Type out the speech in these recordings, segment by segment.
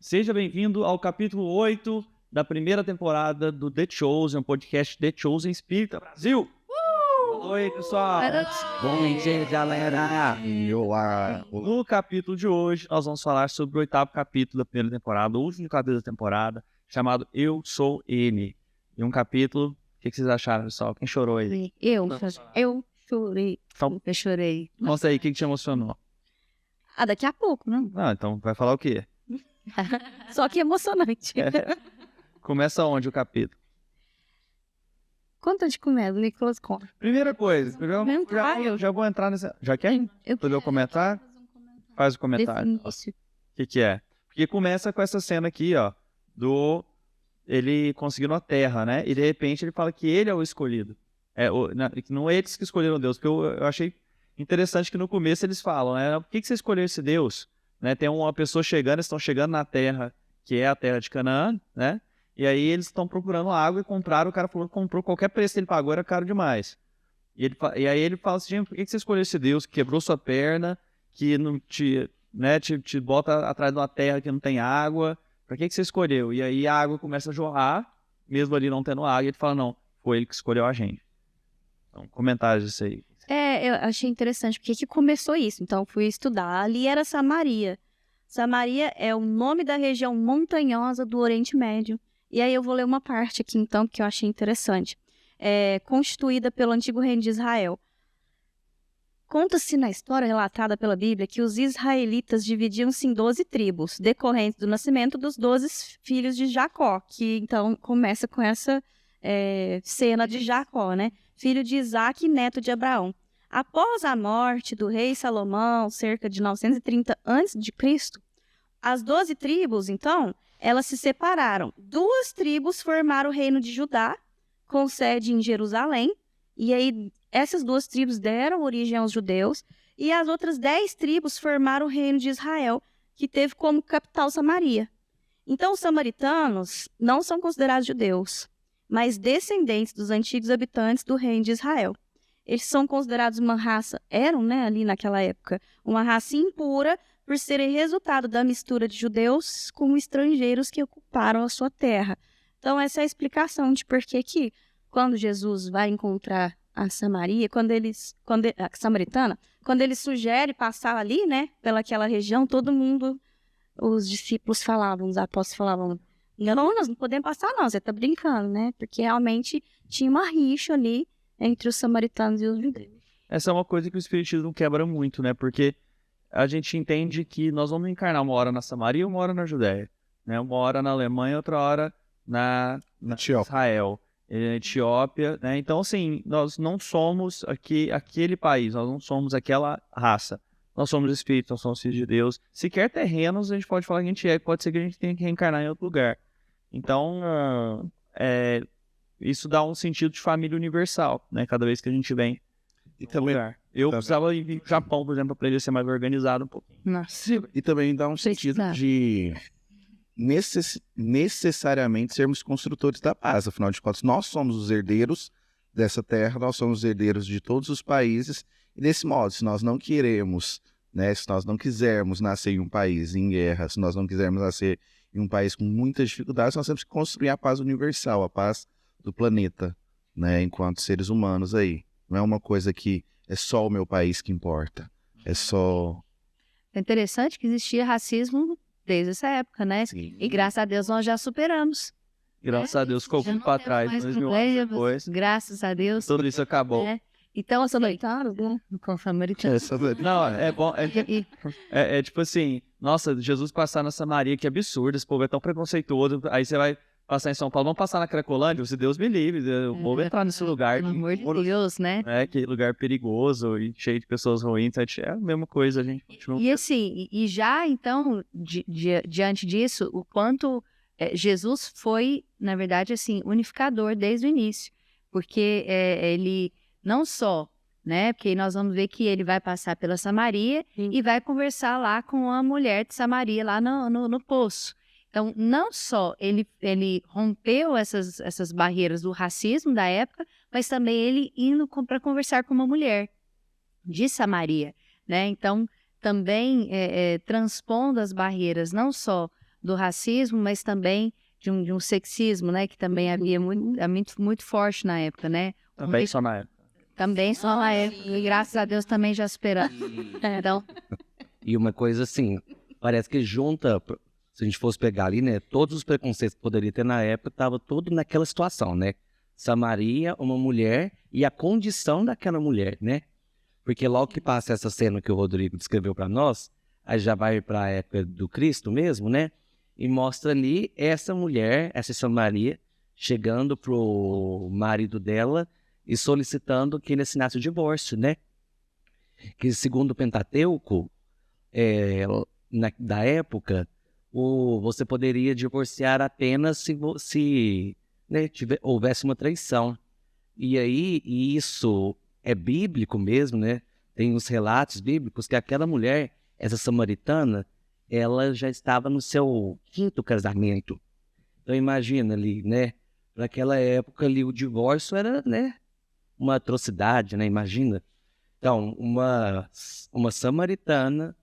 Seja bem-vindo ao capítulo 8 da primeira temporada do The Chosen, um podcast The Chosen Espírita Brasil. Oi, pessoal. Bom dia, galera. Olá. No capítulo de hoje, nós vamos falar sobre o 8º capítulo da primeira temporada, o último capítulo da temporada, chamado Eu Sou Ele. E um capítulo, o que vocês acharam, pessoal? Quem chorou aí? Eu chorei. Eu chorei. Nossa, aí, o que te emocionou? Daqui a pouco, né? Então vai falar o quê? Só que emocionante. Começa onde o capítulo? Conta de comédia, Nicolas conta. Primeira coisa, já vou entrar nessa... Já quer? Fazer o comentário? Faz o comentário. Desse início. O que é? Porque começa com essa cena aqui, ó, do ele conseguindo a terra, né? E de repente ele fala que ele é o escolhido. Não é eles que escolheram Deus, porque eu achei interessante que no começo eles falam, né? Por que você escolheu esse Deus? Né? Tem uma pessoa chegando, eles estão chegando na terra, que é a terra de Canaã, né? E aí eles estão procurando água e compraram, o cara falou que comprou, qualquer preço que ele pagou era caro demais. E aí ele fala assim, gente, por que você escolheu esse Deus que quebrou sua perna, que não te bota atrás de uma terra que não tem água? Pra que você escolheu? E aí a água começa a jorrar, mesmo ali não tendo água, e ele fala, não, foi ele que escolheu a gente. Então, comentários disso aí. Eu achei interessante, porque que começou isso? Então, fui estudar. Ali era Samaria. Samaria é o nome da região montanhosa do Oriente Médio. E aí eu vou ler uma parte aqui, então, que eu achei interessante. É constituída pelo antigo reino de Israel. Conta-se na história relatada pela Bíblia que os israelitas dividiam-se em 12 tribos, decorrentes do nascimento dos 12 filhos de Jacó, que então começa com essa cena de Jacó, né? Filho de Isaac e neto de Abraão. Após a morte do rei Salomão, cerca de 930 a.C., as 12 tribos, então, elas se separaram. 2 tribos formaram o reino de Judá, com sede em Jerusalém, e aí essas 2 tribos deram origem aos judeus, e as outras 10 tribos formaram o reino de Israel, que teve como capital Samaria. Então, os samaritanos não são considerados judeus, mas descendentes dos antigos habitantes do reino de Israel. Eles são considerados uma raça, ali naquela época, uma raça impura por serem resultado da mistura de judeus com estrangeiros que ocuparam a sua terra. Então, essa é a explicação de por que quando Jesus vai encontrar a Samaria, a samaritana, quando ele sugere passar ali, né, pelaquela região, todo mundo, os discípulos falavam, os apóstolos falavam, não, nós não podemos passar não, você está brincando, né, porque realmente tinha uma rixa ali entre os samaritanos e os judeus. Essa é uma coisa que o Espiritismo quebra muito, né, porque a gente entende que nós vamos encarnar uma hora na Samaria e uma hora na Judéia, né, uma hora na Alemanha, outra hora na Israel. Etiópia, né? Então, assim, nós não somos aquele país, nós não somos aquela raça. Nós somos espíritos, nós somos filhos de Deus. Sequer terrenos, a gente pode falar que a gente pode ser que a gente tenha que reencarnar em outro lugar. Então, isso dá um sentido de família universal, né? Cada vez que a gente vem em um lugar. Eu precisava ir para o Japão, por exemplo, para aprender a ser mais organizado um pouquinho. Nossa. E também dá um sentido de necessariamente sermos construtores da paz. Afinal de contas, nós somos os herdeiros dessa terra, nós somos os herdeiros de todos os países, e desse modo, se nós não queremos, né, se nós não quisermos nascer em um país em guerra, se nós não quisermos nascer em um país com muitas dificuldades, nós temos que construir a paz universal, a paz do planeta, né, enquanto seres humanos aí. Não é uma coisa que é só o meu país que importa, é só... É interessante que existia racismo desde essa época, né? Sim. E graças a Deus nós já superamos. Graças a Deus, ficou muito para trás, 2000 anos depois. Graças a Deus. Tudo isso acabou. Então, os samaritanos, né? Com samaritanos. Não, é bom. Tipo assim, nossa, Jesus passar na Samaria, que absurdo, esse povo é tão preconceituoso. Aí você vai passar em São Paulo, vamos passar na Cracolândia, se Deus me livre, o povo entrar nesse lugar. Pelo amor de Deus, né? Que lugar perigoso e cheio de pessoas ruins, é a mesma coisa, a gente continua. E assim, e já então, diante disso, o quanto Jesus foi, na verdade, assim, unificador desde o início. Porque ele não só, né? Porque nós vamos ver que ele vai passar pela Samaria e vai conversar lá com a mulher de Samaria, lá no poço. Então, não só ele rompeu essas barreiras do racismo da época, mas também ele indo para conversar com uma mulher de Samaria, né? Então, também transpondo as barreiras não só do racismo, mas também de um sexismo, né? Que também havia muito forte na época, né? Também só na época. Também só na época. E graças a Deus também já esperamos. Então, E uma coisa assim, parece que junta, se a gente fosse pegar ali, né, todos os preconceitos que poderia ter na época, tava tudo naquela situação, né? Samaria, uma mulher e a condição daquela mulher, né? Porque logo que passa essa cena que o Rodrigo descreveu para nós, aí já vai para a época do Cristo mesmo, né? E mostra ali essa mulher, essa Samaria, chegando pro marido dela e solicitando que ele assinasse o divórcio, né? Que segundo o Pentateuco, da época, você poderia divorciar apenas se né, houvesse uma traição. E aí, isso é bíblico mesmo, né? Tem os relatos bíblicos que aquela mulher, essa samaritana, ela já estava no seu 5º casamento. Então imagina ali, né? Naquela época ali o divórcio era, né, uma atrocidade, né? Imagina. Então, uma samaritana,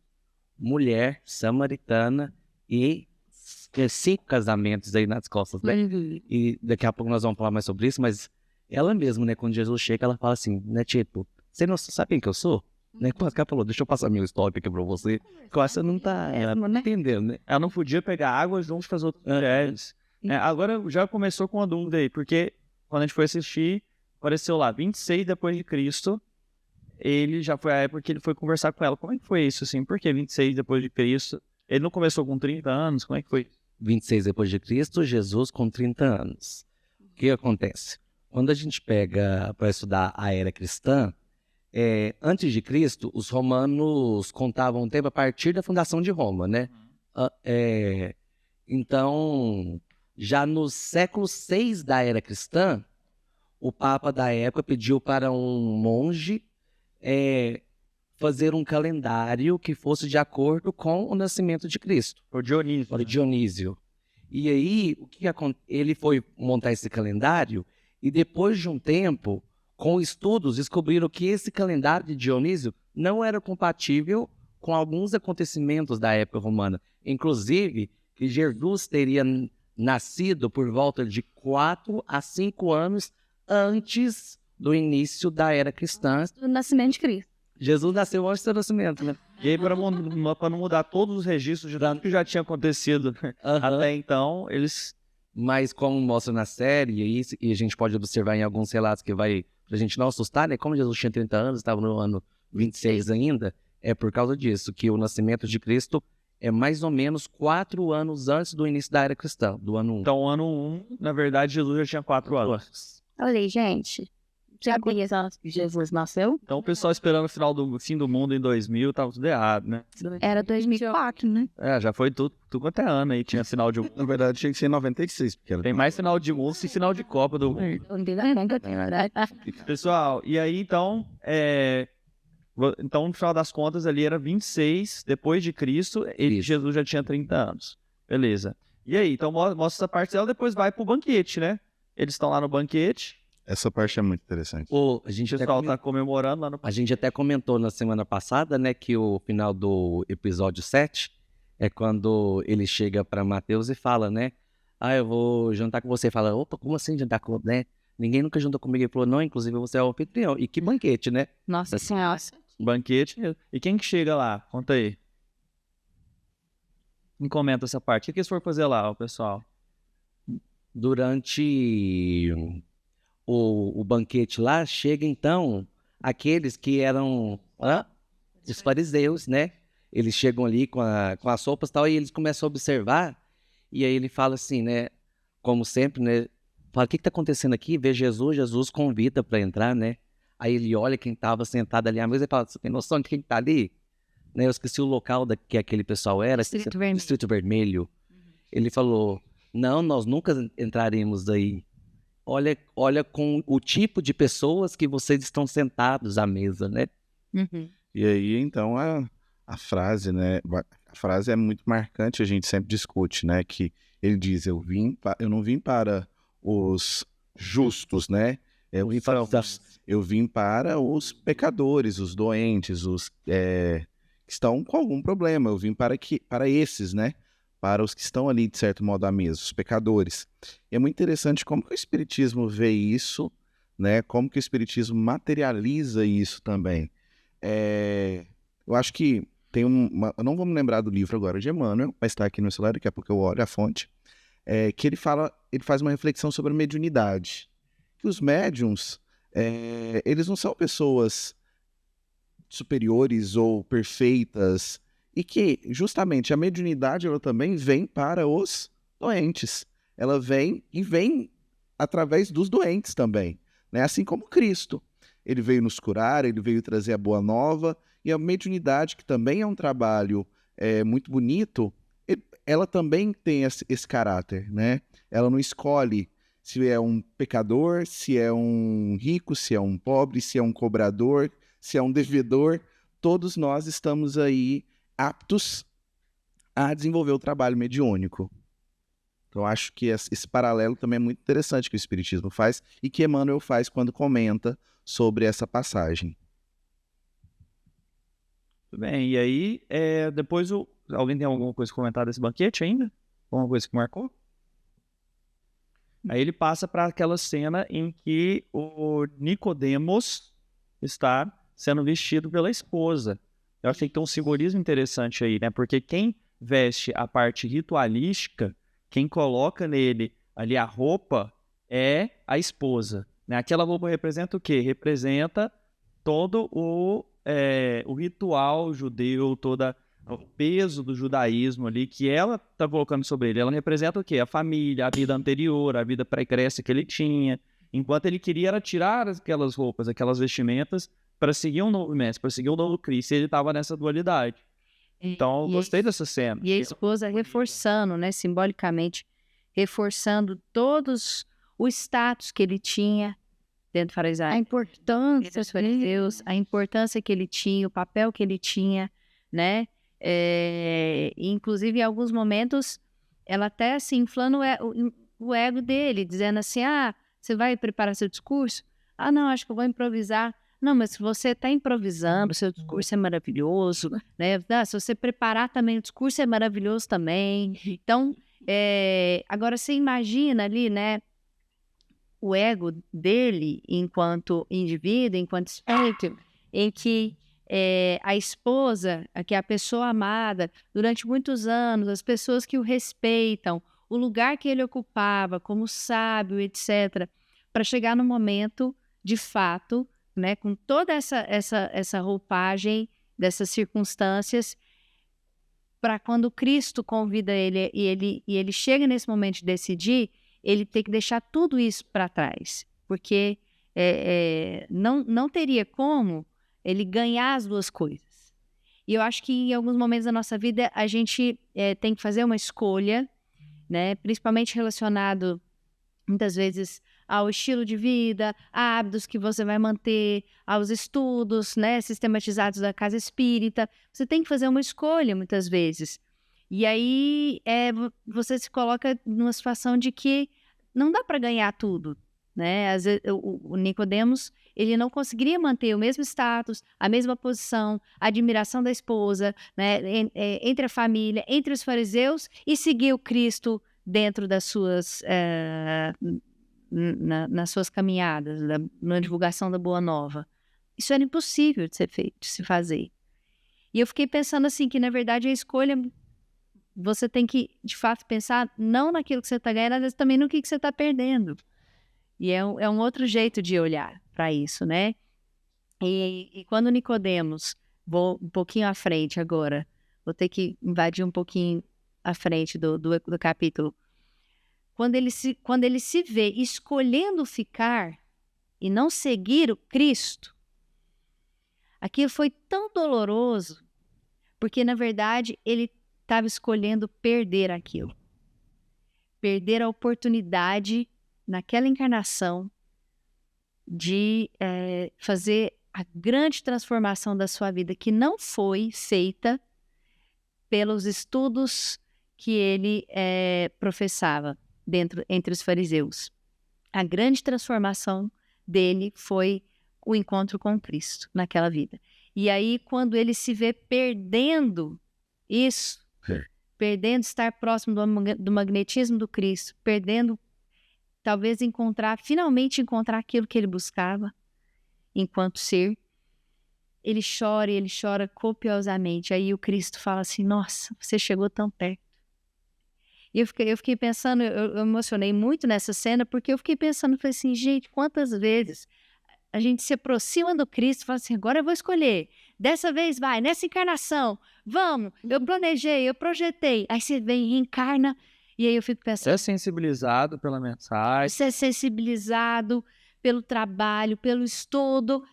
mulher samaritana e 5 casamentos aí nas costas, né? E daqui a pouco nós vamos falar mais sobre isso, mas ela mesma, né, quando Jesus chega, ela fala assim, né, tipo, você não sabe quem que eu sou? Né? Quando ela falou, deixa eu passar minha história aqui pra você. Você não tá entendendo, né? Ela não podia pegar água junto com as outras mulheres. Agora já começou com uma dúvida aí, porque quando a gente foi assistir, apareceu lá, 26 depois de Cristo, ele já foi a época que ele foi conversar com ela. Como é que foi isso, assim? Por que 26 depois de Cristo? Ele não começou com 30 anos? Como é que foi? 26 depois de Cristo, Jesus com 30 anos. O que acontece? Quando a gente pega para estudar a era cristã, antes de Cristo, os romanos contavam o tempo a partir da fundação de Roma, né? Então, já no século VI da era cristã, o Papa da época pediu para um monge fazer um calendário que fosse de acordo com o nascimento de Cristo. O Dionísio. Para o Dionísio. E aí, ele foi montar esse calendário e depois de um tempo, com estudos, descobriram que esse calendário de Dionísio não era compatível com alguns acontecimentos da época romana. Inclusive, que Jesus teria nascido por volta de 4 a 5 anos antes do início da era cristã. Do nascimento de Cristo. Jesus nasceu antes do nascimento, né? E aí, para não mudar todos os registros de tudo que já tinha acontecido até então, eles... Mas como mostra na série, e a gente pode observar em alguns relatos que vai, pra gente não assustar, né? Como Jesus tinha 30 anos, estava no ano 26 ainda, é por causa disso, que o nascimento de Cristo é mais ou menos 4 anos antes do início da era cristã, do ano 1. Então, o ano 1, na verdade, Jesus já tinha 4 anos. Olha aí, gente. Já conhece que Jesus nasceu? Então, o pessoal esperando o fim do mundo em 2000, tava tudo errado, né? Era 2004, né? Já foi tudo quanto é ano aí, tinha final de mundo. Na verdade, tinha que ser em 96, porque era... Tem mais final de mundo e final de Copa do Mundo. Pessoal, e aí, então, então, no final das contas, ali era 26 depois de Cristo, e Jesus já tinha 30 anos. Beleza. E aí, então mostra essa parte dela, depois vai pro banquete, né? Eles estão lá no banquete. Essa parte é muito interessante. O pessoal tá comemorando lá no... A gente até comentou na semana passada, né, que o final do episódio 7 é quando ele chega para Mateus e fala, né? Eu vou jantar com você. E fala, opa, como assim jantar com você, né? Ninguém nunca jantou comigo. Ele falou, não, inclusive você é o anfitrião. E que banquete, né? Nossa Senhora. Banquete. E quem que chega lá? Conta aí. Me comenta essa parte. O que eles foram fazer lá, o pessoal? Durante o banquete lá, chega então aqueles que eram os fariseus, né? Eles chegam ali com as roupas e tal, e eles começam a observar, e aí ele fala assim, né? Como sempre, né? Fala, o que está acontecendo aqui? Vê Jesus convida para entrar, né? Aí ele olha quem estava sentado ali à mesa e fala, você tem noção de quem está ali? Né? Eu esqueci o local que aquele pessoal era. Distrito Vermelho. Ele falou, não, nós nunca entraremos aí. Olha com o tipo de pessoas que vocês estão sentados à mesa, né? E aí, então, a frase, né? A frase é muito marcante, a gente sempre discute, né? Que ele diz, eu não vim para os justos, né? Eu vim para os pecadores, os doentes, os que estão com algum problema. Eu vim para esses, né? para os que estão ali, de certo modo, à mesa, os pecadores. E é muito interessante como que o Espiritismo vê isso, né? Como que o Espiritismo materializa isso também. Eu acho que tem eu não vou me lembrar do livro agora de Emmanuel, mas está aqui no celular, daqui a pouco eu olho a fonte, que ele faz uma reflexão sobre a mediunidade. Que os médiums, eles não são pessoas superiores ou perfeitas, e que justamente a mediunidade ela também vem para os doentes. Ela vem através dos doentes também, né? Assim como Cristo. Ele veio nos curar, ele veio trazer a boa nova, e a mediunidade, que também é um trabalho muito bonito, ela também tem esse caráter, né? Ela não escolhe se é um pecador, se é um rico, se é um pobre, se é um cobrador, se é um devedor. Todos nós estamos aí aptos a desenvolver o trabalho mediúnico. Então, acho que esse paralelo também é muito interessante que o Espiritismo faz e que Emmanuel faz quando comenta sobre essa passagem. Tudo bem, e aí, depois alguém tem alguma coisa a comentar desse banquete ainda? Alguma coisa que marcou? Aí ele passa para aquela cena em que o Nicodemos está sendo vestido pela esposa. Eu achei que tem um simbolismo interessante aí, né? Porque quem veste a parte ritualística, quem coloca nele ali a roupa, é a esposa, né? Aquela roupa representa o quê? Representa todo o ritual judeu, todo o peso do judaísmo ali, que ela está colocando sobre ele. Ela representa o quê? A família, a vida anterior, a vida pregrécia que ele tinha. Enquanto ele queria era tirar aquelas roupas, aquelas vestimentas, para seguir um novo mestre, para seguir um novo Cristo. E ele estava nessa dualidade. Então, eu gostei dessa cena. E a esposa reforçando, né, simbolicamente, reforçando todos o status que ele tinha dentro do fariseu. A importância Dos fariseus, a importância que ele tinha, o papel que ele tinha, né? Inclusive, em alguns momentos, ela até assim, inflando o ego dele, dizendo assim, você vai preparar seu discurso? Não, acho que eu vou improvisar. Não, mas se você está improvisando, seu discurso é maravilhoso, né? Se você preparar também o discurso é maravilhoso também. Então, agora você imagina ali, né? O ego dele enquanto indivíduo, enquanto espírito, em que a esposa, que é a pessoa amada, durante muitos anos, as pessoas que o respeitam, o lugar que ele ocupava como sábio, etc., para chegar no momento, de fato, né, com toda essa roupagem dessas circunstâncias, para quando Cristo convida ele e ele chega nesse momento de decidir, ele tem que deixar tudo isso para trás, porque não teria como ele ganhar as duas coisas. E eu acho que em alguns momentos da nossa vida a gente tem que fazer uma escolha, né, principalmente relacionado muitas vezes ao estilo de vida, a hábitos que você vai manter, aos estudos, né, sistematizados da casa espírita. Você tem que fazer uma escolha muitas vezes. E aí você se coloca numa situação de que não dá para ganhar tudo, né? Às vezes, o Nicodemos, ele não conseguiria manter o mesmo status, a mesma posição, a admiração da esposa, né, entre a família, entre os fariseus, e seguir o Cristo dentro das suas nas suas caminhadas, na divulgação da Boa Nova. Isso era impossível de ser feito, de se fazer. E eu fiquei pensando assim, que na verdade a escolha, você tem que, de fato, pensar não naquilo que você está ganhando, mas também no que você está perdendo. E é um outro jeito de olhar para isso, né? E quando Nicodemos, vou um pouquinho à frente agora, vou ter que invadir um pouquinho à frente do capítulo. Quando ele se vê escolhendo ficar e não seguir o Cristo, aquilo foi tão doloroso, porque, na verdade, ele estava escolhendo perder aquilo. Perder a oportunidade, naquela encarnação, de fazer a grande transformação da sua vida, que não foi feita pelos estudos que ele professava entre os fariseus. A grande transformação dele foi o encontro com Cristo naquela vida. E aí, quando ele se vê perdendo isso, perdendo estar próximo do magnetismo do Cristo, perdendo talvez finalmente encontrar aquilo que ele buscava enquanto ser. Ele chora copiosamente. Aí o Cristo fala assim, nossa, você chegou tão perto. E eu fiquei pensando, eu emocionei muito nessa cena, porque eu fiquei pensando, falei assim, gente, quantas vezes a gente se aproxima do Cristo e fala assim, agora eu vou escolher, dessa vez vai, nessa encarnação, vamos, eu planejei, eu projetei, aí você vem e reencarna, e aí eu fico pensando... É sensibilizado pela mensagem. Você é sensibilizado pelo trabalho, pelo estudo,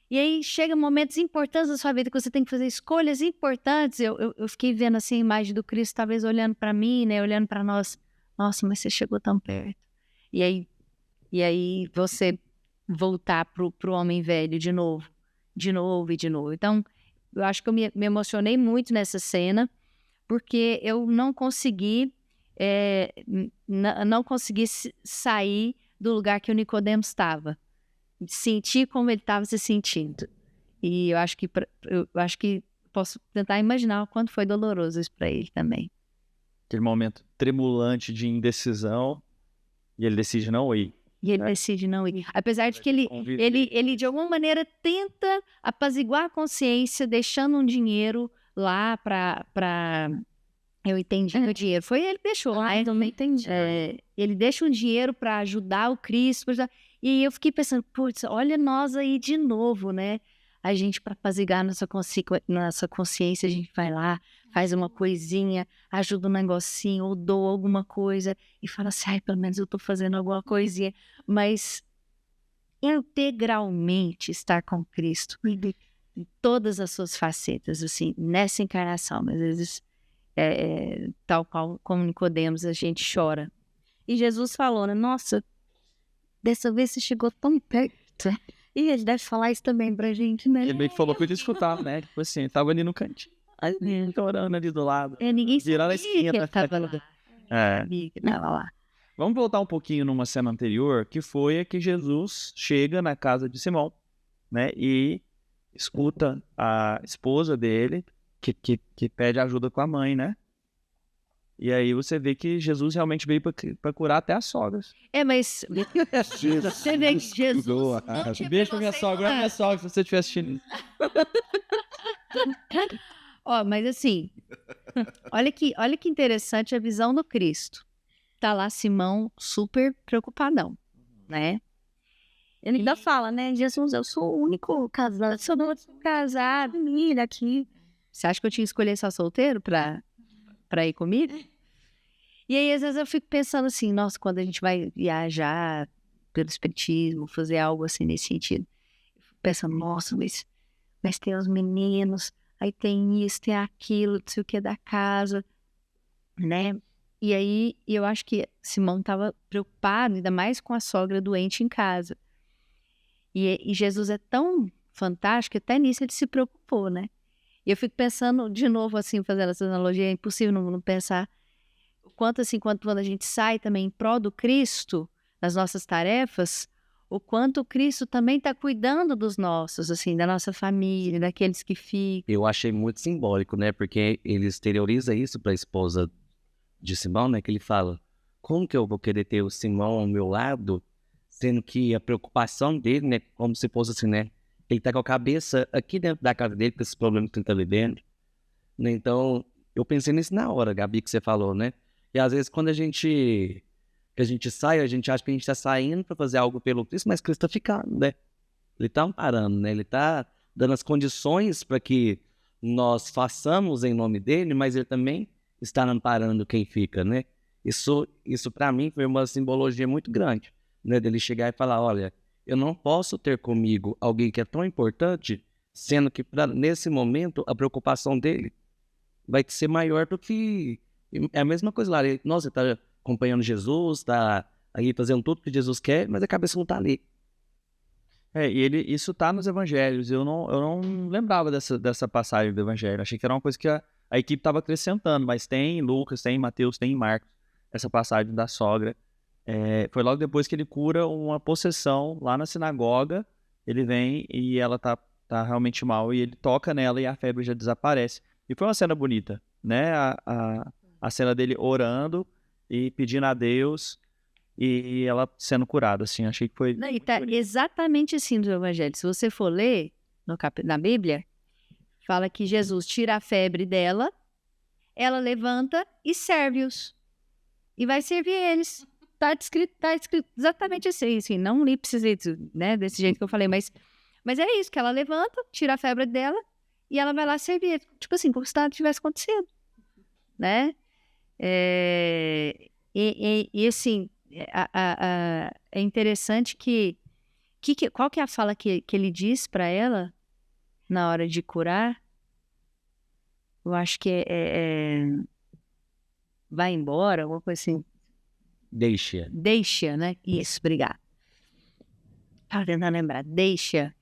e aí chegam momentos importantes da sua vida que você tem que fazer escolhas importantes. Eu fiquei vendo assim a imagem do Cristo, talvez olhando para mim, né, olhando para nós. Nossa, mas você chegou tão perto. E aí você voltar pro homem velho de novo. Então, eu acho que eu me emocionei muito nessa cena, porque eu não consegui sair do lugar que o Nicodemos estava. Sentir como ele estava se sentindo. E eu acho que posso tentar imaginar o quanto foi doloroso isso para ele também. Aquele momento tremulante de indecisão, e ele decide não ir. E ele decide não ir. Apesar de que ele de alguma maneira tenta apaziguar a consciência, deixando um dinheiro lá para... Eu entendi que o dinheiro foi ele que deixou lá. Eu também entendi. Ele deixa um dinheiro para ajudar o Cristo. E eu fiquei pensando, putz, olha nós aí de novo, né? A gente, para apaziguar nossa consciência, a gente vai lá, faz uma coisinha, ajuda um negocinho, ou doa alguma coisa, e fala assim, ai, pelo menos eu tô fazendo alguma coisinha. Mas integralmente estar com Cristo, em todas as suas facetas, assim, nessa encarnação, mas às vezes, tal qual como Nicodemos, a gente chora. E Jesus falou, né? Nossa, dessa vez você chegou tão perto. E ele deve falar isso também pra gente, né? Ele meio que falou que eu ia escutar, né? Tipo assim, ele tava ali no cantinho. Chorando ali do lado. Ninguém Virando a sabia que esquina. ele tava lá. Sabia que tava lá. Vamos voltar um pouquinho numa cena anterior, que foi a que Jesus chega na casa de Simão, né? E escuta a esposa dele, que pede ajuda com a mãe, né? E aí você vê que Jesus realmente veio para curar até as sogras. Mas você vê que Jesus não tinha Beijo pra minha sogra, olha minha sogra, se você estiver assistindo isso. Mas assim, olha que interessante a visão do Cristo. Tá lá Simão super preocupadão, né? Ele ainda fala, né? Jesus, eu sou o único casado. Sou do único casado, família aqui. Você acha que eu tinha que escolher só solteiro pra ir comigo? E aí, às vezes, eu fico pensando assim, nossa, quando a gente vai viajar pelo espiritismo, fazer algo assim nesse sentido, eu fico pensando, nossa, mas tem os meninos, aí tem isso, tem aquilo, não sei o que da casa, né? E aí, eu acho que Simão estava preocupado, ainda mais com a sogra doente em casa. E Jesus é tão fantástico, que até nisso ele se preocupou, né? E eu fico pensando, de novo, assim, fazendo essa analogia, é impossível não pensar o quanto, assim, quando a gente sai também em prol do Cristo, nas nossas tarefas, o quanto o Cristo também está cuidando dos nossos, assim, da nossa família, daqueles que ficam. Eu achei muito simbólico, né? Porque ele exterioriza isso para a esposa de Simão, né? Que ele fala, como que eu vou querer ter o Simão ao meu lado, sendo que a preocupação dele, né? Como se fosse assim, né? Ele tá com a cabeça aqui dentro da casa dele, com esses problemas que ele tá vivendo. Né? Então, eu pensei nisso na hora, Gabi, que você falou, né? E às vezes quando a gente sai, a gente acha que a gente tá saindo para fazer algo pelo Cristo, mas Cristo tá ficando, né? Ele tá amparando, né? Ele tá dando as condições para que nós façamos em nome dele, mas ele também está amparando quem fica, né? Isso para mim foi uma simbologia muito grande, né? Dele chegar e falar, olha, eu não posso ter comigo alguém que é tão importante, sendo que nesse momento a preocupação dele vai ser maior do que... É a mesma coisa lá, nossa, ele tá acompanhando Jesus, tá aí fazendo tudo que Jesus quer, mas a cabeça não tá ali. E isso tá nos evangelhos. Eu não lembrava dessa passagem do evangelho. Achei que era uma coisa que a equipe estava acrescentando, mas tem em Lucas, tem em Mateus, tem em Marcos, essa passagem da sogra. Foi logo depois que ele cura uma possessão lá na sinagoga. Ele vem e ela tá realmente mal, e ele toca nela e a febre já desaparece. E foi uma cena bonita, né? A a cena dele orando e pedindo a Deus e ela sendo curada, assim, achei que foi... Não, e tá exatamente assim no Evangelho. Se você for ler na Bíblia, fala que Jesus tira a febre dela, ela levanta e serve-os. E vai servir eles. Tá escrito exatamente assim. Não li, precisei, né, desse jeito que eu falei, mas é isso, que ela levanta, tira a febre dela e ela vai lá servir. Tipo assim, como se nada tivesse acontecido, né? E assim, é interessante qual que é a fala que ele diz para ela na hora de curar? Eu acho que vai embora, alguma coisa assim. Deixa, né? Isso, obrigada. Tava tentando lembrar. Deixa.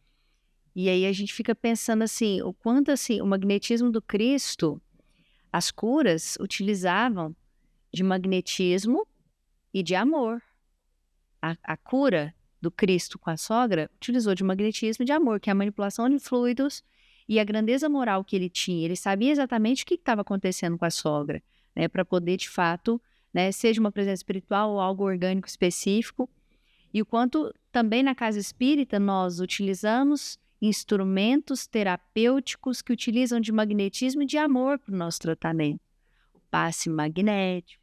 E aí a gente fica pensando assim, o quanto assim, o magnetismo do Cristo, as curas utilizavam de magnetismo e de amor. A cura do Cristo com a sogra utilizou de magnetismo e de amor, que é a manipulação de fluidos e a grandeza moral que ele tinha. Ele sabia exatamente o que estava acontecendo com a sogra, né, para poder, de fato, né, seja uma presença espiritual ou algo orgânico específico. E o quanto também na casa espírita nós utilizamos instrumentos terapêuticos que utilizam de magnetismo e de amor para o nosso tratamento. O passe magnético,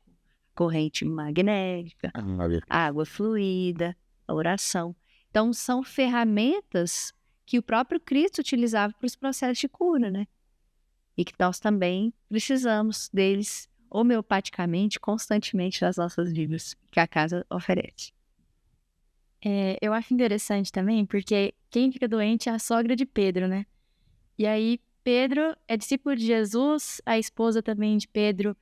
corrente magnética, água fluida, a oração. Então, são ferramentas que o próprio Cristo utilizava para os processos de cura, né? E que nós também precisamos deles homeopaticamente, constantemente nas nossas vidas, que a casa oferece. Eu acho interessante também, porque quem fica doente é a sogra de Pedro, né? E aí, Pedro é discípulo de Jesus, a esposa também de Pedro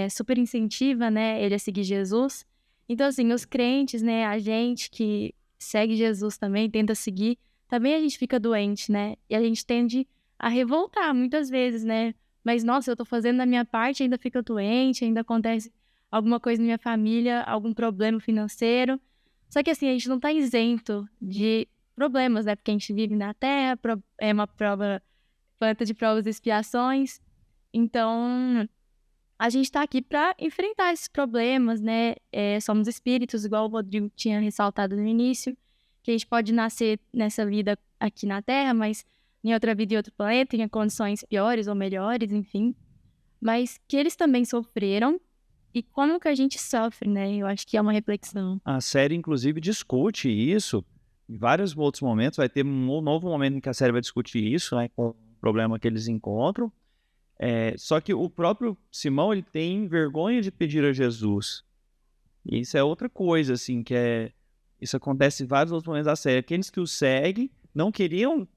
super incentiva, né, ele a seguir Jesus. Então, assim, os crentes, né, a gente que segue Jesus também, tenta seguir, também a gente fica doente, né? E a gente tende a revoltar muitas vezes, né? Mas, nossa, eu tô fazendo a minha parte, ainda fico doente, ainda acontece alguma coisa na minha família, algum problema financeiro. Só que, assim, a gente não tá isento de problemas, né? Porque a gente vive na Terra, é uma planta de provas e expiações. Então, a gente tá aqui para enfrentar esses problemas, né? Somos espíritos, igual o Rodrigo tinha ressaltado no início, que a gente pode nascer nessa vida aqui na Terra, mas em outra vida em outro planeta, em condições piores ou melhores, enfim. Mas que eles também sofreram e como que a gente sofre, né? Eu acho que é uma reflexão. A série, inclusive, discute isso. Em vários outros momentos, vai ter um novo momento em que a série vai discutir isso, né? Com o problema que eles encontram. Só que o próprio Simão, ele tem vergonha de pedir a Jesus. E isso é outra coisa, assim, isso acontece em vários outros momentos da série. Aqueles que o seguem não queriam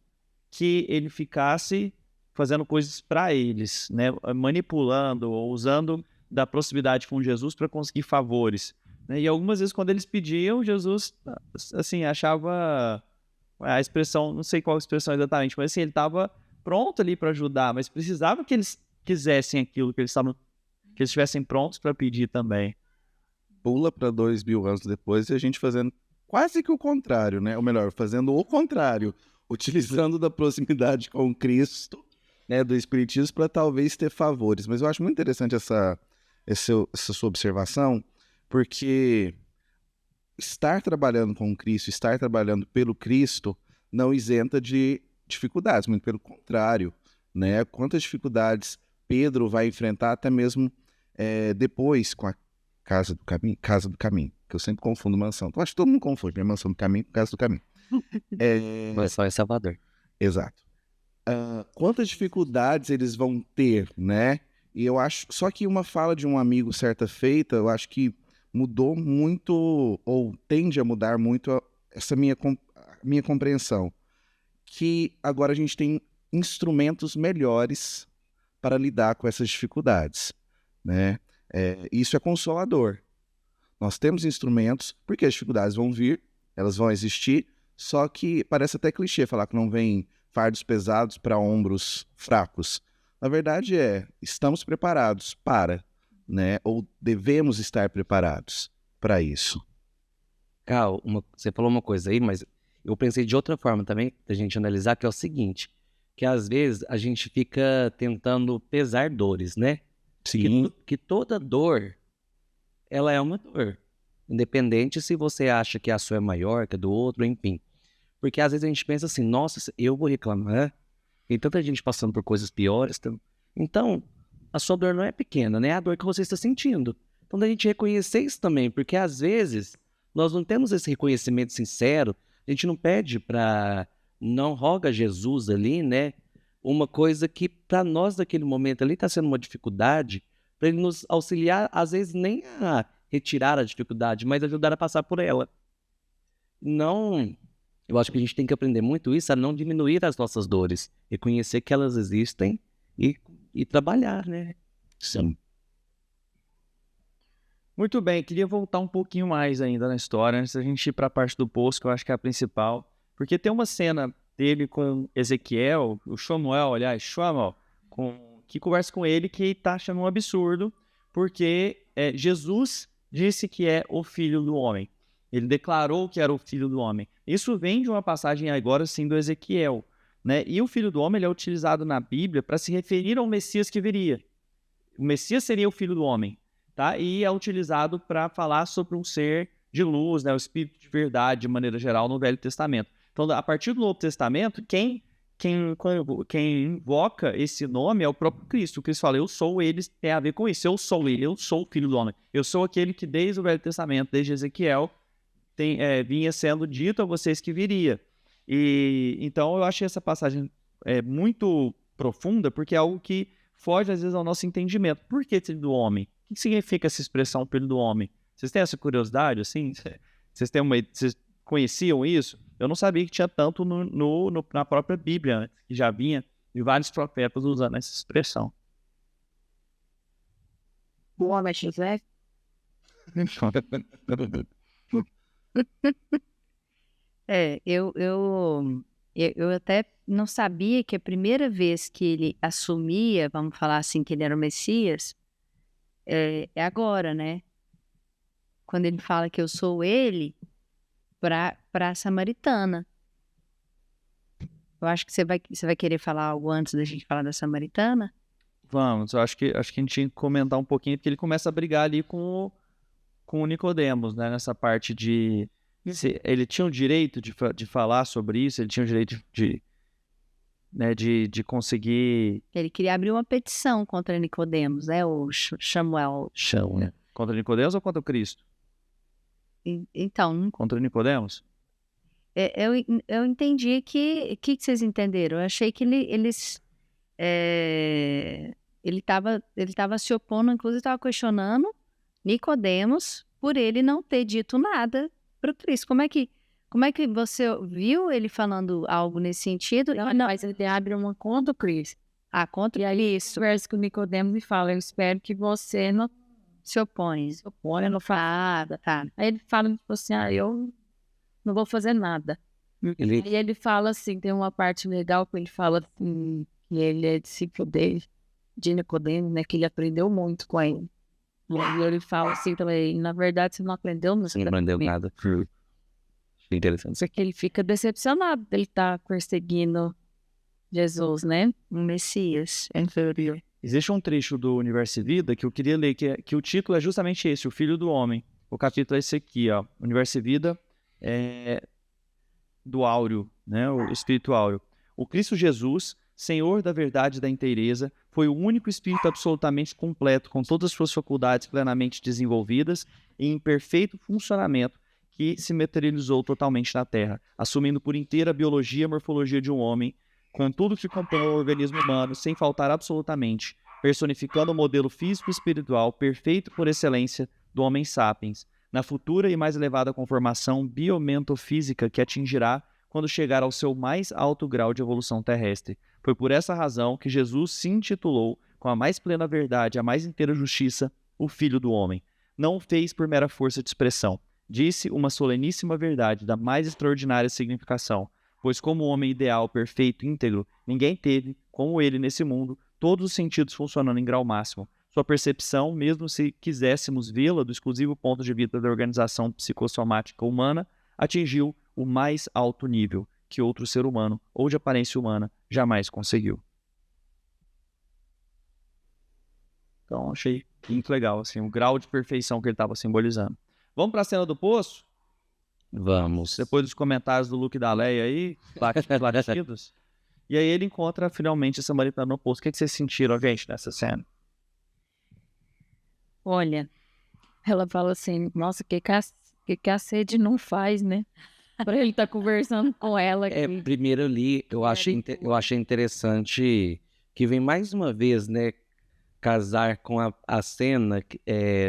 que ele ficasse fazendo coisas para eles, né? Manipulando ou usando da proximidade com Jesus para conseguir favores, né? E algumas vezes, quando eles pediam, Jesus, assim, achava a expressão, não sei qual expressão exatamente, mas assim, ele estava pronto ali para ajudar, mas precisava que eles quisessem aquilo, que eles estivessem prontos para pedir também. Pula para 2000 anos depois e a gente fazendo quase que o contrário, né? Ou melhor, fazendo o contrário, utilizando da proximidade com Cristo, né, do Espiritismo, para talvez ter favores. Mas eu acho muito interessante essa sua observação, porque estar trabalhando com Cristo, estar trabalhando pelo Cristo, não isenta de dificuldades, muito pelo contrário, né? Quantas dificuldades Pedro vai enfrentar até mesmo depois com a Casa do Caminho, que eu sempre confundo mansão. Eu acho que todo mundo confunde, né? Mansão do Caminho com Casa do Caminho. Mansão em Salvador. Exato. Quantas dificuldades eles vão ter, né? E eu acho, só que uma fala de um amigo certa feita, eu acho que mudou muito, ou tende a mudar muito essa minha compreensão, que agora a gente tem instrumentos melhores para lidar com essas dificuldades, né? Isso é consolador. Nós temos instrumentos, porque as dificuldades vão vir, elas vão existir, só que parece até clichê falar que não vem fardos pesados para ombros fracos. Na verdade estamos preparados para, né? Ou devemos estar preparados para isso. Cal, você falou uma coisa aí, mas eu pensei de outra forma também, da gente analisar, que é o seguinte, que às vezes a gente fica tentando pesar dores, né? Sim. Que toda dor, ela é uma dor. Independente se você acha que a sua é maior que a do outro, enfim. Porque às vezes a gente pensa assim, nossa, eu vou reclamar, tem tanta gente passando por coisas piores. Então, a sua dor não é pequena, né? É a dor que você está sentindo. Então, a gente reconhecer isso também, porque às vezes nós não temos esse reconhecimento sincero, a gente não pede para, não roga a Jesus ali, né? Uma coisa que para nós naquele momento ali está sendo uma dificuldade, para ele nos auxiliar, às vezes nem a retirar a dificuldade, mas ajudar a passar por ela. Não, eu acho que a gente tem que aprender muito isso, a não diminuir as nossas dores, reconhecer que elas existem e trabalhar, né? Sim. Muito bem, queria voltar um pouquinho mais ainda na história, antes da gente ir para a parte do poço, que eu acho que é a principal. Porque tem uma cena dele com Ezequiel, o Samuel, que conversa com ele que está achando um absurdo, porque Jesus disse que é o Filho do Homem. Ele declarou que era o Filho do Homem. Isso vem de uma passagem agora, sim, do Ezequiel, né? E o Filho do Homem ele é utilizado na Bíblia para se referir ao Messias que viria. O Messias seria o Filho do Homem. Tá? E é utilizado para falar sobre um ser de luz, né? O Espírito de verdade, de maneira geral, no Velho Testamento. Então, a partir do Novo Testamento, quem invoca esse nome é o próprio Cristo. O Cristo fala, eu sou ele, tem a ver com isso. Eu sou ele, eu sou o Filho do Homem. Eu sou aquele que desde o Velho Testamento, desde Ezequiel, vinha sendo dito a vocês que viria. E então, eu achei essa passagem muito profunda, porque é algo que foge, às vezes, ao nosso entendimento. Por que Filho do Homem? O que significa essa expressão Filho do Homem? Vocês têm essa curiosidade, assim? Vocês conheciam isso? Eu não sabia que tinha tanto na própria Bíblia, antes, que já vinha de vários profetas usando essa expressão. O homem José. Eu até não sabia que a primeira vez que ele assumia, vamos falar assim, que ele era o Messias, é agora, né? Quando ele fala que eu sou ele para a samaritana. Eu acho que você vai querer falar algo antes da gente falar da samaritana? Vamos, eu acho que a gente tinha que comentar um pouquinho, porque ele começa a brigar ali com o Nicodemos, né? Nessa parte de... ele tinha o direito de falar sobre isso, ele tinha o direito de conseguir... Ele queria abrir uma petição contra Nicodemos, né? O Samuel. Chão, né? Contra Nicodemos ou contra o Cristo? Então, Contra Nicodemos? eu entendi que vocês entenderam? Eu achei que ele estava se opondo, inclusive estava questionando Nicodemos por ele não ter dito nada para o Cristo. Como é que você viu ele falando algo nesse sentido? Não, mas ele abre uma contra o Cristo. Contra E aí, isso. conversa com o Nicodemos e fala, eu espero que você não Se opõe. se oponha, não faça nada. Tá. Aí ele fala, tipo assim, eu não vou fazer nada. Ele, E ele fala assim, tem uma parte legal que ele fala assim, que ele é discípulo dele, de Nicodemos, né, que ele aprendeu muito com ele. E aí ele fala assim também, na verdade você não aprendeu nada. não aprendeu nada. Achei interessante. Só que ele fica decepcionado dele estar perseguindo Jesus, né? O Messias. Existe um trecho do Universo e Vida que eu queria ler, que o título é justamente esse, O Filho do Homem. O capítulo é esse aqui, ó. Universo e Vida do Áureo, né? O Espírito Áureo. O Cristo Jesus, Senhor da verdade e da inteireza, foi o único Espírito absolutamente completo, com todas as suas faculdades plenamente desenvolvidas e em perfeito funcionamento, que se materializou totalmente na Terra, assumindo por inteira a biologia e a morfologia de um homem, com tudo que compõe o organismo humano, sem faltar absolutamente, personificando o modelo físico e espiritual perfeito por excelência do homem sapiens, na futura e mais elevada conformação biomentofísica que atingirá quando chegar ao seu mais alto grau de evolução terrestre. Foi por essa razão que Jesus se intitulou, com a mais plena verdade e a mais inteira justiça, o Filho do Homem. Não o fez por mera força de expressão. Disse uma soleníssima verdade da mais extraordinária significação, pois como homem ideal, perfeito, íntegro, ninguém teve, como ele nesse mundo, todos os sentidos funcionando em grau máximo. Sua percepção, mesmo se quiséssemos vê-la do exclusivo ponto de vista da organização psicossomática humana, atingiu o mais alto nível que outro ser humano ou de aparência humana jamais conseguiu. Então, achei muito legal, assim, o grau de perfeição que ele estava simbolizando. Vamos para a cena do poço? Vamos. Depois dos comentários do Luke e da Leia aí, latidos. E aí ele encontra finalmente a samaritana no poço. O que vocês sentiram, gente, nessa cena? Olha, ela fala assim, nossa, que a sede não faz, né? Pra ele estar conversando com ela aqui. Primeiro ali, eu achei interessante que vem mais uma vez, né, casar com a cena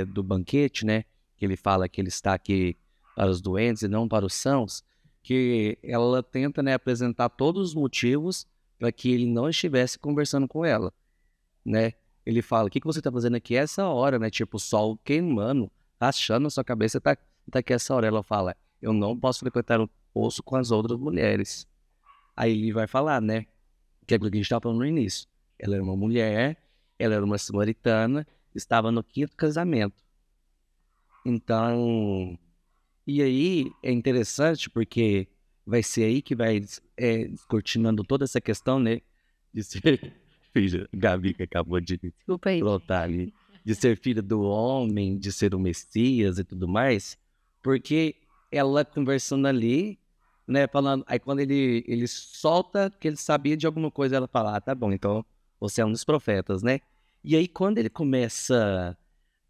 do banquete, né, que ele fala que ele está aqui para os doentes e não para os sãos, que ela tenta, né, apresentar todos os motivos para que ele não estivesse conversando com ela, né? Ele fala, o que você está fazendo aqui essa hora, né? Tipo, o sol queimando, rachando a sua cabeça, tá aqui essa hora. Ela fala, eu não posso frequentar o poço com as outras mulheres. Aí ele vai falar, né? Que é aquilo que a gente estava falando no início. Ela era uma mulher, ela era uma samaritana, estava no 5º casamento. Então, e aí é interessante porque vai ser aí que vai descortinando toda essa questão, né? De ser filha, Gabi que acabou de Desculpa aí. plotar ali, de ser filha do homem, de ser o Messias e tudo mais, porque ela conversando ali, né, falando, aí quando ele solta que ele sabia de alguma coisa, ela fala, tá bom, então você é um dos profetas, né? E aí quando ele começa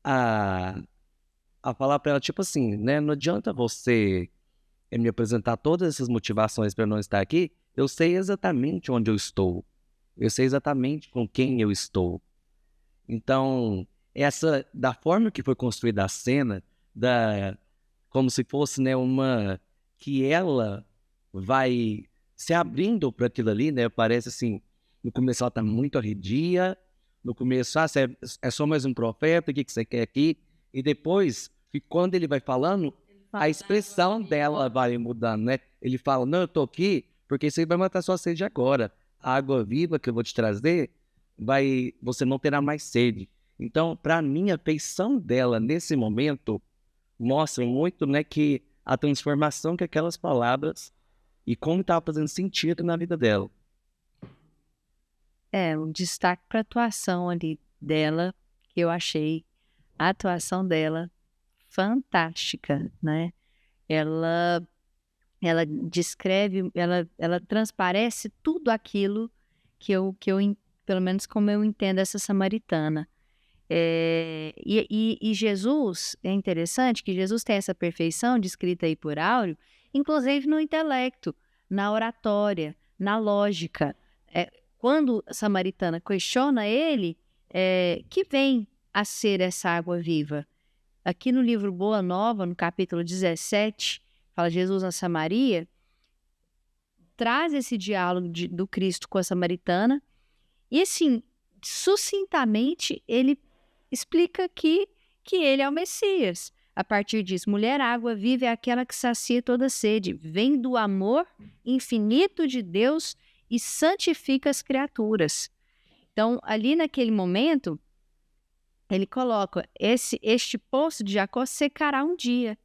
a falar pra ela, tipo assim, né, não adianta você me apresentar todas essas motivações para não estar aqui, eu sei exatamente onde eu estou, eu sei exatamente com quem eu estou. Então, da forma que foi construída a cena, como se fosse, né, que ela vai se abrindo para aquilo ali, né, parece assim, no começo ela tá muito arredia, no começo, você é só mais um profeta, o que você quer aqui? E depois, que quando ele vai falando, a expressão dela vai mudando, né? Ele fala, não, eu tô aqui porque isso aí vai matar sua sede agora. A água viva que eu vou te trazer, você não terá mais sede. Então, para mim, a feição dela nesse momento mostra muito, né, que a transformação que aquelas palavras e como estava fazendo sentido na vida dela. Um destaque para a atuação ali dela, que eu achei a atuação dela fantástica, né? Ela descreve, ela transparece tudo aquilo que eu pelo menos como eu entendo essa samaritana. E Jesus, é interessante que Jesus tem essa perfeição descrita aí por Áureo, inclusive no intelecto, na oratória, na lógica. Quando a samaritana questiona ele, que vem a ser essa água viva? Aqui no livro Boa Nova, no capítulo 17, fala Jesus na Samaria, traz esse diálogo do Cristo com a samaritana, e assim, sucintamente, ele explica que ele é o Messias. A partir disso, mulher, água viva é aquela que sacia toda sede, vem do amor infinito de Deus e santifica as criaturas. Então, ali naquele momento, ele coloca, este poço de Jacó secará um dia.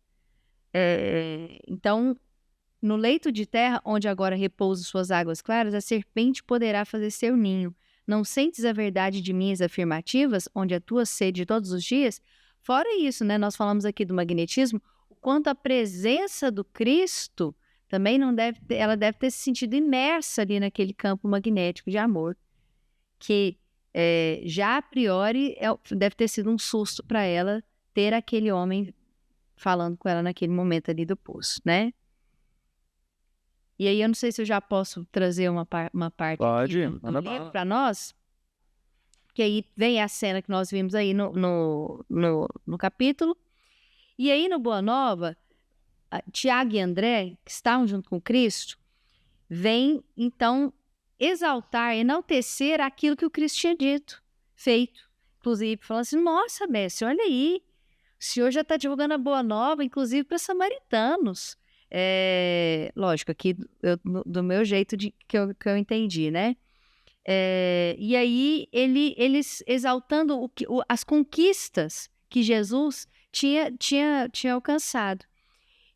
Então, no leito de terra, onde agora repousam suas águas claras, a serpente poderá fazer seu ninho. Não sentes a verdade de minhas afirmativas, onde a tua sede todos os dias? Fora isso, né, nós falamos aqui do magnetismo, o quanto a presença do Cristo também ela deve ter se sentido imersa ali naquele campo magnético de amor, que já a priori deve ter sido um susto para ela ter aquele homem falando com ela naquele momento ali do poço, né? E aí eu não sei se eu já posso trazer uma parte Pode, do livro para nós, que aí vem a cena que nós vimos aí no capítulo, e aí no Boa Nova, Tiago e André, que estavam junto com Cristo, vêm então exaltar, enaltecer aquilo que o Cristo tinha feito. Inclusive, falando assim, nossa, mestre, olha aí, o senhor já está divulgando a Boa Nova, inclusive para samaritanos. Lógico, aqui do meu jeito que eu entendi, né? E aí, eles exaltando as conquistas que Jesus tinha alcançado.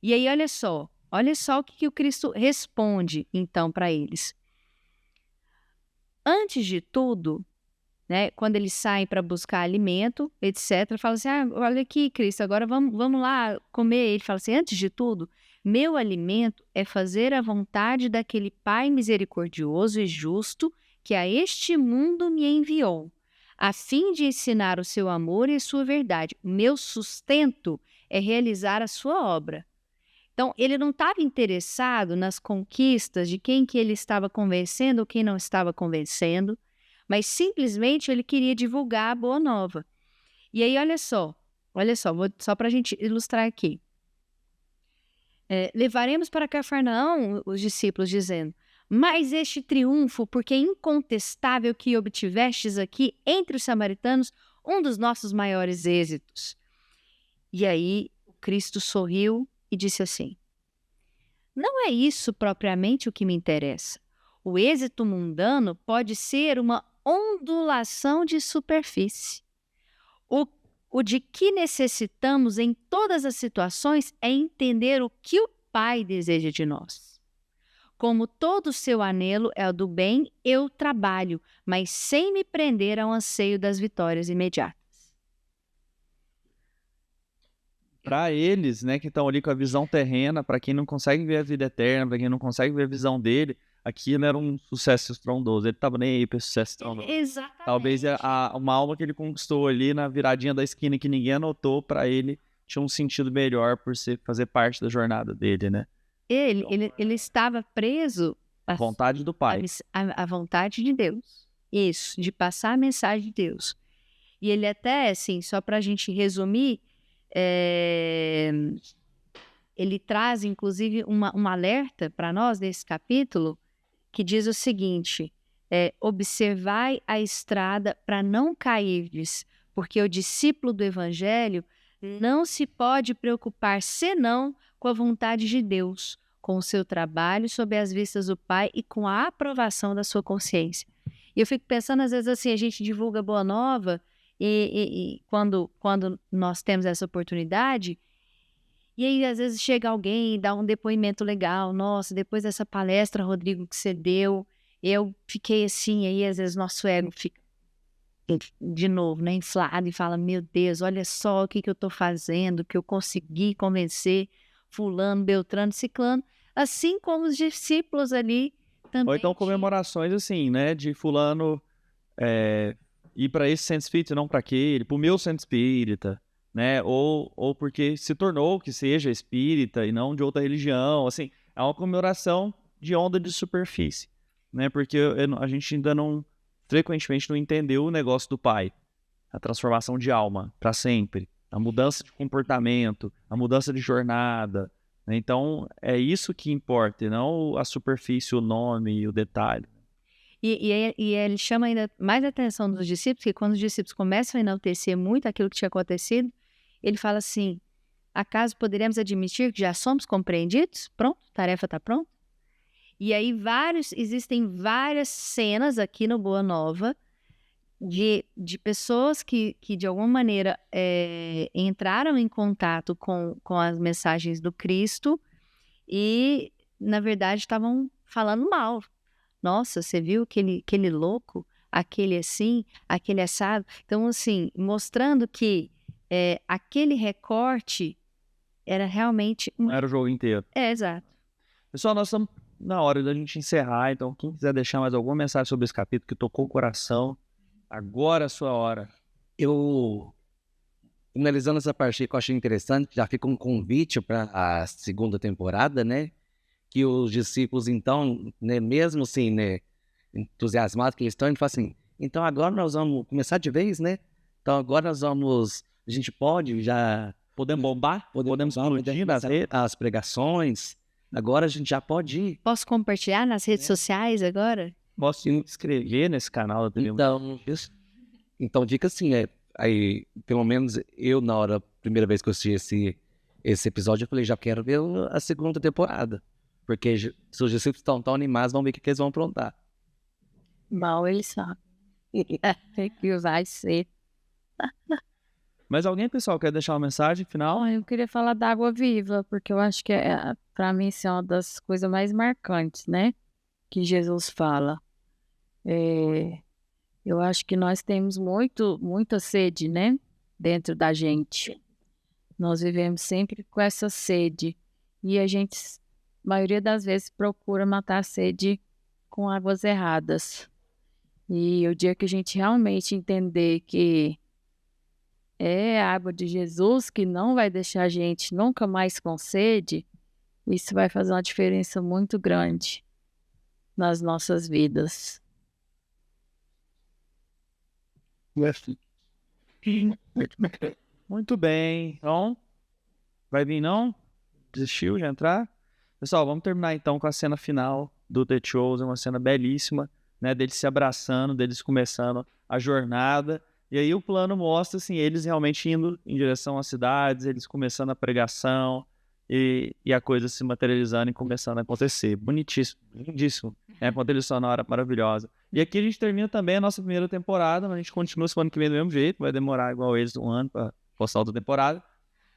E aí, olha só o que o Cristo responde, então, para eles. Antes de tudo, né? Quando eles saem para buscar alimento, etc., fala assim, olha aqui, Cristo, agora vamos lá comer. Ele fala assim, antes de tudo, meu alimento é fazer a vontade daquele Pai misericordioso e justo que a este mundo me enviou, a fim de ensinar o seu amor e a sua verdade. Meu sustento é realizar a sua obra. Então, ele não estava interessado nas conquistas de quem que ele estava convencendo ou quem não estava convencendo, mas simplesmente ele queria divulgar a boa nova. E aí, olha só, só para a gente ilustrar aqui. Levaremos para Cafarnaum, os discípulos dizendo, mas este triunfo, porque é incontestável que obtivestes aqui entre os samaritanos um dos nossos maiores êxitos. E aí, Cristo sorriu e disse assim, não é isso propriamente o que me interessa. O êxito mundano pode ser uma ondulação de superfície. O de que necessitamos em todas as situações é entender o que o Pai deseja de nós. Como todo seu anelo é o do bem, eu trabalho, mas sem me prender ao anseio das vitórias imediatas. Para eles, né, que estão ali com a visão terrena, para quem não consegue ver a vida eterna, para quem não consegue ver a visão dele, aquilo era um sucesso estrondoso. Ele estava nem aí para sucesso estrondoso. Exatamente. Talvez uma alma que ele conquistou ali na viradinha da esquina que ninguém anotou, para ele tinha um sentido melhor por fazer parte da jornada dele, né? Ele estava preso à vontade do Pai. À vontade de Deus. Isso, de passar a mensagem de Deus. E ele até, assim, só para a gente resumir, ele traz, inclusive, um alerta para nós nesse capítulo, que diz o seguinte, observai a estrada para não cairdes, porque o discípulo do Evangelho não se pode preocupar senão com a vontade de Deus, com o seu trabalho sob as vistas do Pai e com a aprovação da sua consciência. E eu fico pensando, às vezes, assim, a gente divulga Boa Nova e quando nós temos essa oportunidade, e aí, às vezes, chega alguém e dá um depoimento legal. Nossa, depois dessa palestra, Rodrigo, que você deu, eu fiquei assim, aí às vezes nosso ego fica de novo, né, inflado e fala, meu Deus, olha só o que eu estou fazendo, que eu consegui convencer fulano, beltrano, ciclano, assim como os discípulos ali também. Ou então comemorações assim, né, de fulano ir para esse centro espírita e não para aquele, para o meu centro espírita, né, ou porque se tornou que seja espírita e não de outra religião, assim, é uma comemoração de onda de superfície, né, porque a gente ainda não, frequentemente não entendeu o negócio do Pai, a transformação de alma para sempre, a mudança de comportamento, a mudança de jornada, né? Então é isso que importa, e não a superfície, o nome e o detalhe. E ele chama ainda mais a atenção dos discípulos, que quando os discípulos começam a enaltecer muito aquilo que tinha acontecido, ele fala assim, acaso poderemos admitir que já somos compreendidos? Pronto, tarefa está pronta? E aí existem várias cenas aqui no Boa Nova de pessoas que de alguma maneira entraram em contato com as mensagens do Cristo e, na verdade, estavam falando mal. Nossa, você viu aquele louco, aquele assim, aquele assado? Então, assim, mostrando que aquele recorte era realmente... Não era o jogo inteiro. Exato. Pessoal, nós estamos na hora da gente encerrar, então quem quiser deixar mais alguma mensagem sobre esse capítulo que tocou o coração, agora é a sua hora. Eu, finalizando essa parte que eu achei interessante, já fica um convite para a segunda temporada, né? Que os discípulos, então, né, mesmo assim, né, entusiasmados que eles estão, eles falam assim, então agora nós vamos começar de vez, né? Então agora a gente pode já... Podemos bombar? Podemos explodir nas redes? As pregações, agora a gente já pode ir. Posso compartilhar nas redes sociais agora? Posso se inscrever nesse canal da TV? Então dica assim, aí, pelo menos eu, primeira vez que eu assisti esse episódio, eu falei, já quero ver a segunda temporada. Porque se os discípulos estão tão animados, vamos ver o que eles vão aprontar. Mal eles sabem. Tem que vai ser. Mas alguém, pessoal, quer deixar uma mensagem final? Eu queria falar da água viva, porque eu acho que para mim isso é uma das coisas mais marcantes, né? Que Jesus fala. Eu Eu acho que nós temos muita sede, né? Dentro da gente. Nós vivemos sempre com essa sede. E a gente, maioria das vezes, procura matar a sede com águas erradas. E o dia que a gente realmente entender que é a água de Jesus que não vai deixar a gente nunca mais com sede, isso vai fazer uma diferença muito grande nas nossas vidas. Muito bem. Então, vai vir não? Desistiu de entrar? Pessoal, vamos terminar então com a cena final do The Chosen, uma cena belíssima, né? Deles se abraçando, deles começando a jornada. E aí o plano mostra, assim, eles realmente indo em direção às cidades, eles começando a pregação e a coisa se materializando e começando a acontecer. Bonitíssimo, lindíssimo. É uma trilha sonora maravilhosa. E aqui a gente termina também a nossa primeira temporada, mas a gente continua semana que vem do mesmo jeito, vai demorar igual eles um ano para postar outra temporada.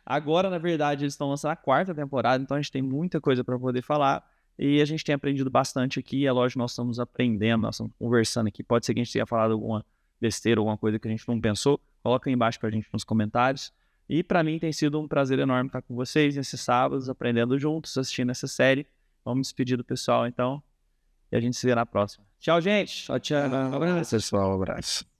Agora, na verdade, eles estão lançando a 4ª temporada, então a gente tem muita coisa para poder falar. E a gente tem aprendido bastante aqui. É lógico, nós estamos aprendendo, nós estamos conversando aqui. Pode ser que a gente tenha falado alguma besteira, alguma coisa que a gente não pensou. Coloca aí embaixo pra gente nos comentários. E para mim tem sido um prazer enorme estar com vocês nesses sábados, aprendendo juntos, assistindo essa série. Vamos despedir do pessoal, então. E a gente se vê na próxima. Tchau, gente. Tchau, tchau. Pessoal, um abraço.